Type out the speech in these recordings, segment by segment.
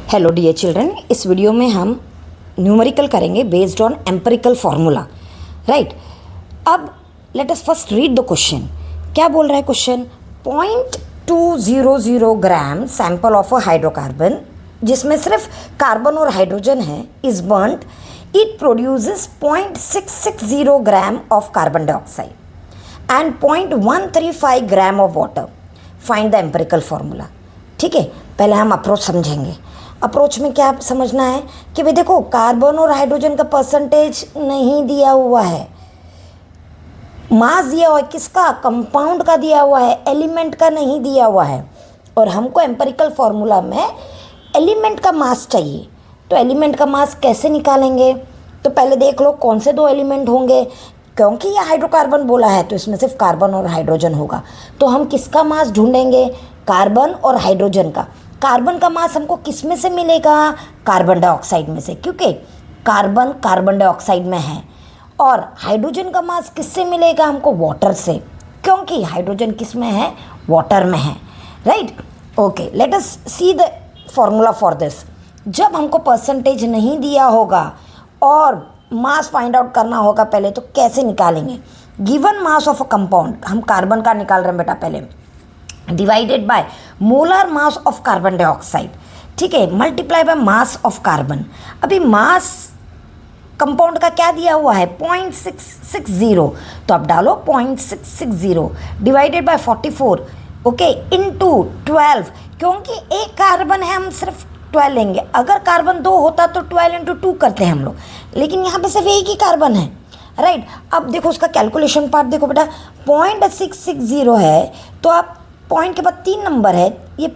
Hello dear children, इस video में हम न्यूमेरिकल करेंगे based on empirical formula. Right, अब let us first read the question. क्या बोल रहा है question? 0.200 gram sample of a hydrocarbon, जिसमें सिर्फ कार्बन और हाइड्रोजन है, is burned, it produces 0.660 gram of carbon dioxide and 0.135 gram of water. Find the empirical formula. ठीक है, पहले हम अप्रोच समझेंगे। अप्रोच में क्या समझना है कि भाई देखो, कार्बन और हाइड्रोजन का परसेंटेज नहीं दिया हुआ है, मास दिया हुआ है, किसका? कंपाउंड का दिया हुआ है, एलिमेंट का नहीं दिया हुआ है। और हमको एम्पिरिकल फार्मूला में एलिमेंट का मास चाहिए। तो एलिमेंट का मास कैसे निकालेंगे? तो पहले देख लो कौन से दो एलिमेंट होंगे। क्योंकि ये हाइड्रोकार्बन बोला है तो इसमें सिर्फ कार्बन और हाइड्रोजन होगा। तो हम किसका मास ढूंढेंगे? कार्बन और हाइड्रोजन का। कार्बन का मास हमको किस में से मिलेगा? कार्बन डाइऑक्साइड में से, क्योंकि कार्बन कार्बन डाइऑक्साइड में है। और हाइड्रोजन का मास किससे मिलेगा? हमको वाटर से, क्योंकि हाइड्रोजन किस में है? वाटर में है। Right, okay, let us see the formula for this. जब हमको परसेंटेज नहीं दिया होगा और मास फाइंड आउट करना होगा पहले, तो कैसे निकालेंगे? Given mass of a compound, हम कार्बन का निकाल रहे हैं बेटा पहले, divided by molar mass of carbon dioxide. ठीक है, multiply by mass of carbon. अभी मास कंपाउंड का क्या दिया हुआ है? 0.660। तो आप डालो 0.660 डिवाइडेड बाय 44, ओके, इनटू 12। क्योंकि एक कार्बन है, हम सिर्फ 12 लेंगे। अगर कार्बन 2 होता तो 12 इंटू 2 करते हैं हम लोग, लेकिन यहाँ पे सिर्फ एक ही कार्बन है। राइट, अब देखो उसका कैलकुलेशन पार्ट देखो बेटा। 0.660 है तो आप पॉइंट के बाद 3 नंबर है, ये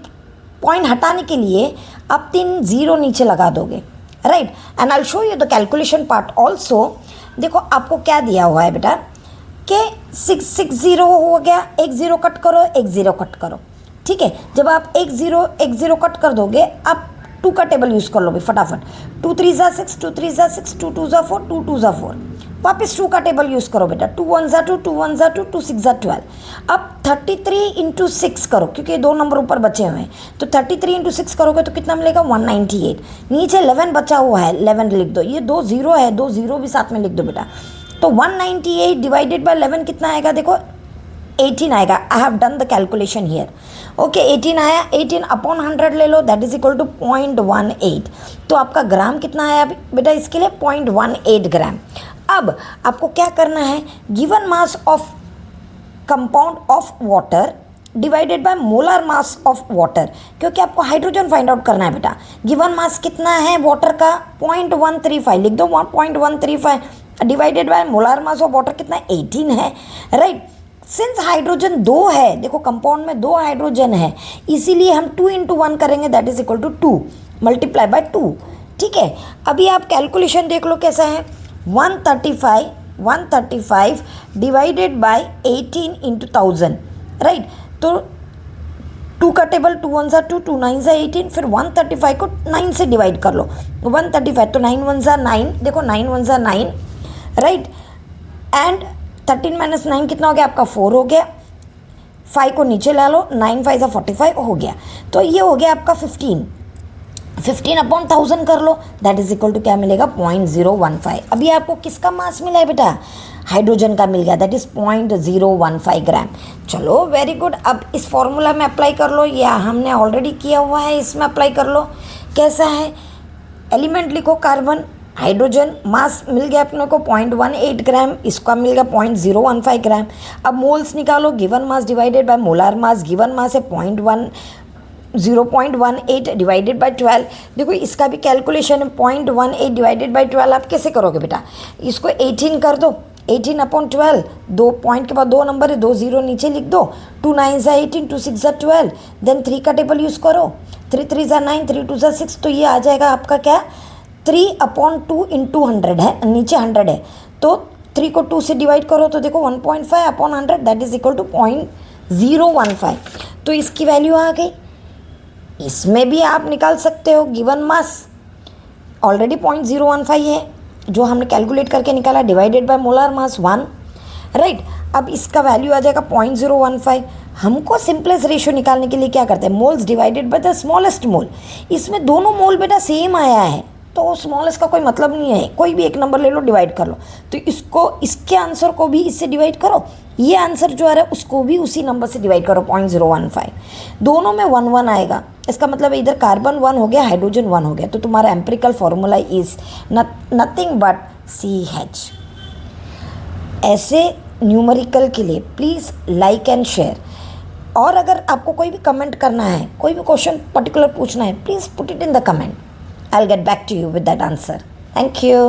पॉइंट हटाने के लिए आप 3 0 नीचे लगा दोगे। Right, and I will show you the calculation part also. देखो आपको क्या दिया हुआ है बेटा कि 660 हो गया, एक 0 कट करो, एक 0 कट करो। ठीक है, जब आप एक ज़ीरो कट कर दोगे, आप 2 का टेबल यूज़ कर लो भी फटाफट। 2 3 ज़ा 6, 2 3 ज़ा 6, 2 2 ज़ा 4, 2 2 ज़ा 4। वापस 2 का टेबल यूज़ करो बेटा। 2 1 ज़ा 2, 2 1 ज़ा 2, 2 6 ज़ा 12। अब 33 इंटू 6 करो, क्योंकि ये 2 नंबर ऊपर बचे हुए हैं। तो 33 इंटू 6 करोगे तो कितना मिलेगा? 198। नीचे 11 बचा हुआ है, 11 लिख दो। ये 2 0 है, 2 0 भी साथ में लिख दो बेटा। तो 198 डिवाइडेड बाय 11 कितना आएगा? देखो 18 आएगा। I have done the calculation here. Okay, 18 आया। 18 अपॉन 100 ले लो, दैट इज इक्वल टू 0.18। तो आपका ग्राम कितना आया बेटा इसके लिए? 0.18 ग्राम। अब आपको क्या करना है? Given mass of compound of water divided by molar mass of water, क्योंकि आपको हाइड्रोजन फाइंड आउट करना है बेटा। गिवन मास कितना है वाटर का? 0.135 लिख दो। 0.135 divided by molar mass of water कितना है? 18 है। राइट, सिंस हाइड्रोजन 2 है, देखो कंपाउंड में 2 हाइड्रोजन है, इसीलिए हम 2 इंटू 1 करेंगे, that is equal to 2 multiply by 2। ठीक है, अभी आप कैलकुलेशन देख लो कैसा है। 135 डिवाइडेड बाय 18 इंटू 1000। राइट, तो 2 का टेबल, 2 1 ज़ा 2, 2 9 ज़ा 18, फिर 135 को 9 से डिवाइड कर लो। 135 तो 9 1 ज़ा 9, देखो 9 1 ज़ा 9। राइट, एंड 13 माइनस 9 कितना हो गया आपका? 4 हो गया। 5 को नीचे ला लो, 9 5 45 हो गया। तो ये हो गया आपका 15 अपॉन 1000 कर लो, दैट इज इक्वल टू क्या मिलेगा? 0.015। अभी आपको किसका मास मिला है बेटा? हाइड्रोजन का मिल गया, दैट इज 0.015 ग्राम। चलो वेरी गुड। अब इस फॉर्मूला में अप्लाई कर लो, या हमने ऑलरेडी किया हुआ है, इसमें अप्लाई कर लो। कैसा है? एलिमेंट लिखो कार्बन, हाइड्रोजन, मास मिल गया अपने को 0.18 ग्राम, इसका मिल गया 0.015 ग्राम। अब मोल्स निकालो, given mass divided by molar mass. Given mass है 0.18 डिवाइडेड बाय 12। देखो इसका भी कैलकुलेशन है। 0.18 डिवाइडेड बाय 12 आप कैसे करोगे बेटा? इसको 18 कर दो, 18 अपॉन 12, 2 पॉइंट के बाद 2 नंबर है, 2 0 नीचे लिख दो। 2 9 ज़ा 18, 2 6 ज़ा 12, देन 3 का टेबल यूज़ करो। 3 3 ज़ा 9, 3 2 ज़ा 6। तो ये आ जाएगा आपका क्या? 3 अपॉन 2 इंटू 100 है, नीचे 100 है, तो 3 को 2 से डिवाइड करो तो देखो 1.5 upon 100, that is equal to 0.015। तो इसकी वैल्यू आ गई। इसमें भी आप निकाल सकते हो। गिवन मास ऑलरेडी 0.015 है, जो हमने कैलकुलेट करके निकाला, divided by molar mass 1। Right, अब इसका वैल्यू आ जाएगा 0.015। हमको सिंपलेस्ट रेशियो निकालने के लिए क्या करते हैं, moles divided by the smallest mole. इसमें दोनों मोल बेटा सेम आया है तो स्मॉलेस्ट का कोई मतलब नहीं है, कोई भी एक नंबर ले लो, डिवाइड कर लो। तो इसको, इसके आंसर को भी इससे डिवाइड करो, ये आंसर जो आ रहा है उसको भी उसी नंबर से डिवाइड करो, 0.015। दोनों में 1 1 आएगा, इसका मतलब इधर कार्बन 1 हो गया, हाइड्रोजन 1 हो गया। तो तुम्हारा empirical formula is nothing but CH। ऐसे न्यूमेरिकल के लिए प्लीज़ लाइक एंड शेयर। और अगर आपको कोई भी कमेंट करना है, कोई भी क्वेश्चन पर्टिकुलर पूछना है, please put it in the comment. I'll get back to you with that answer. Thank you.